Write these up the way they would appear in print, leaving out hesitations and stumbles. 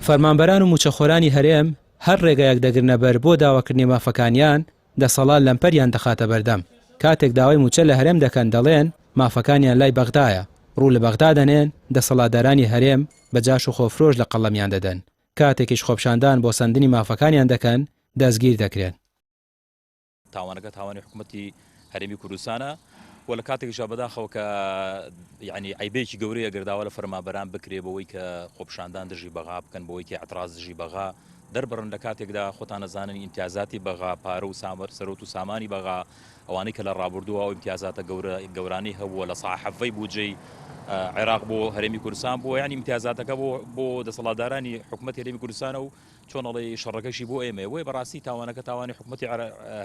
فەرمانبەران و موچەخۆرانی هەرێم هەر ڕێگایەک دەگرنە بەر بۆ داواکردنی مافەکانیان دەسەڵات لەمپەریان دەخاتە بەردەم. کاتێک داوای موچە لە هەرێم دەکەن دەڵێن مافەکانیان لای بەغدایە، ڕوو لە بەغدا دەنێن، دەسەڵاتدارانی هەرێم بەجاش و خۆفرۆش لە قەڵەمیان دەدەن. کاتێکیش خۆپشاندان بۆ سندنی مافەکانیان دەکەن دەستگیر دەکرێن. تاوانەکە تاوانی حکوومەتی هەرێمی کوردستانە و لە کاتێکیشا بەداخەوە کە یعنی عیبێکی گەورەیە گەرداوە لە فەرمانبەران بکرێ بەوەی کە خۆپشاندان دژی بەغا بکەن، بەوەی کە اعتراض دژی بەغا دەربڕن لە کاتێکدا خۆتان نەزانن ئیمتیازاتی بەغا، پارە و سەرۆت و سامانی بەغا، ئەوانەی کە لە ڕابردووە و ئیمتیازاتە گەورانی هەبووە لە ساحەفەی بودجەی عێراق بۆ هەرێمی کوردستان بۆ یانی امتیازاتەکە بۆ دەسەڵاتدارانی حکوومەتی هەرێمی کوردستانە و چۆنەڵی شەڕەکەشی بۆ ئێمە وێ بەڕاستی تاوانەکە تاوانی حکوومەتی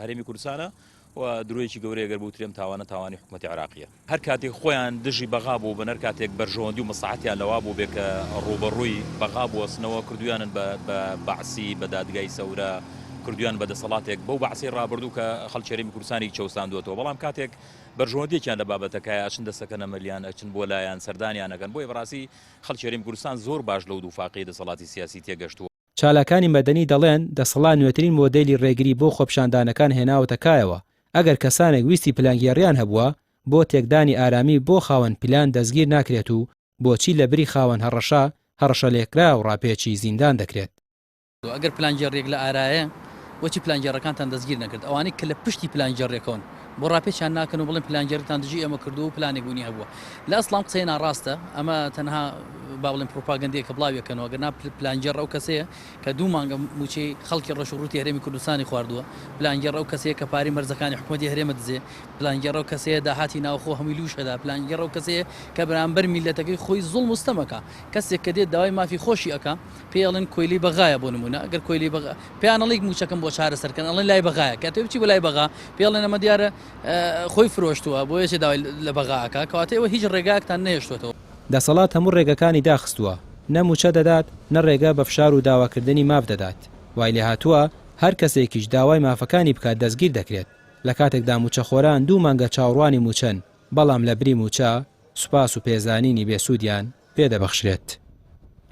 هەرێمی کوردستانە و درۆیەکی گەورەیە گەر بوترێم تاوانە تاوانی حکوومەتی عێراقیە. هەر کاتێک خۆیان دژی بەغا بوو بەنەر کاتێک بەرژەوەندی و مەساحەتیان لەوا بوو بێ کە ڕوبەڕووی بەغا بوەستنەوە کردویانن بە بەعسی بە دادگای سەورە، کردویان بە دەسەڵاتێک بەو بەعسی ڕابردوو کە خەڵکی هەرێمی کوردستانی چەوساندووەتەوە. بەڵام کاتێک بەرژەوەندیێکیان لە بابەتەکەیە ئەچن دەسەکەنە مەلیان ئەچن بۆ لایەن سەردانیانەکەن. بۆی بەڕاستی خەڵکی هەرێمی کوردستان زۆر باش لەو دووفاقی دەسەڵاتی سیاسی تێگەشتووە. چالاکانی مەدەنی دەڵێن دەسەڵات نوێترین مۆدێلی ڕێگری بۆ خۆپشاندانەکان هێناوەتەکایەوە. ئەگەر کەسانێک ویستی پلانگیێڕیان هەبووە بۆ تێکدانی ئارامی بۆ خاوەن پلان دەستگیر ناکرێت و بۆچی لە بری خاوەن هەڕەشە لێکرا و ڕاپێکی زیندان دەکرێت. ئەگەر پلانگیێڕێک لە ئارایە وەچی پلانگیێڕەکانتان دەستگیر نەکرد، ئەوانەی کە لە پشتی پلانگیێڕێکەون بۆ ڕاپێچیان ناکەن و بڵێن پلانگیێڕتان دژی ئەمە کردو و پلانێک بوونی هەبووە. لە ئەسڵام قسەی ناڕاستە، ئەمە تەنها با بڵێن پروپاگەندەیە کە بڵاویەکەنەوە. گەنا پلانگیێڕ ئەو کەسەیە کە دوو مانگە موچەی خەڵکی ڕەشوڕووتی هەرێمی کوردستانی خواردووە، پلانگیێڕ ئەو کەسەیە کە پارەی مەرزەکانی حکوومەتی هەرێمە دزێ، پلانگیێڕ ئەو کەسەیە داهاتی ناوخۆ هەمووی لوش هەدا، پلانگیێڕ ئەو کەسەیە کە بەرامبەر میلەتەکەی خۆی زوڵم و ستەمەکە. کەسێک کە دێت داوای مافی خۆشی ئەکا پێڵێن کۆیلی بەغایە بۆ نمونە، ئەگەر کۆیلی بەغا پێیانەڵێک موچەکەم بۆ چارەسەرکەن ئەڵێن لای بەغایە، کاتێ بچی بە لای بەغا پێڵێن ئەمە دیارە خۆی فرۆشتووە بۆ یەکێ داوای لە بەغاکە، کەواتە ئێوە هیچ ڕێگاکتان نەهێشتوێتەوە. دەسەڵات هەموو ڕێگەکانی داخستووە، نە موچە دەدات نە ڕێگە بە فشار و داواکردنی ماف دەدات. وای لێ هاتووە هەر کەسێکیش داوای مافەکانی بکات دەستگیر دەکرێت. لە کاتێکدا موچەخۆران دوو مانگە چاوەڕوانی موچەن، بەڵام لە بری موچە سوپاس و پێزانینی بێسوودیان پێدەبەخشرێت.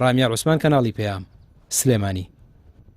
ڕامیار عوسمان، کەناڵی پێام، سلێمانی.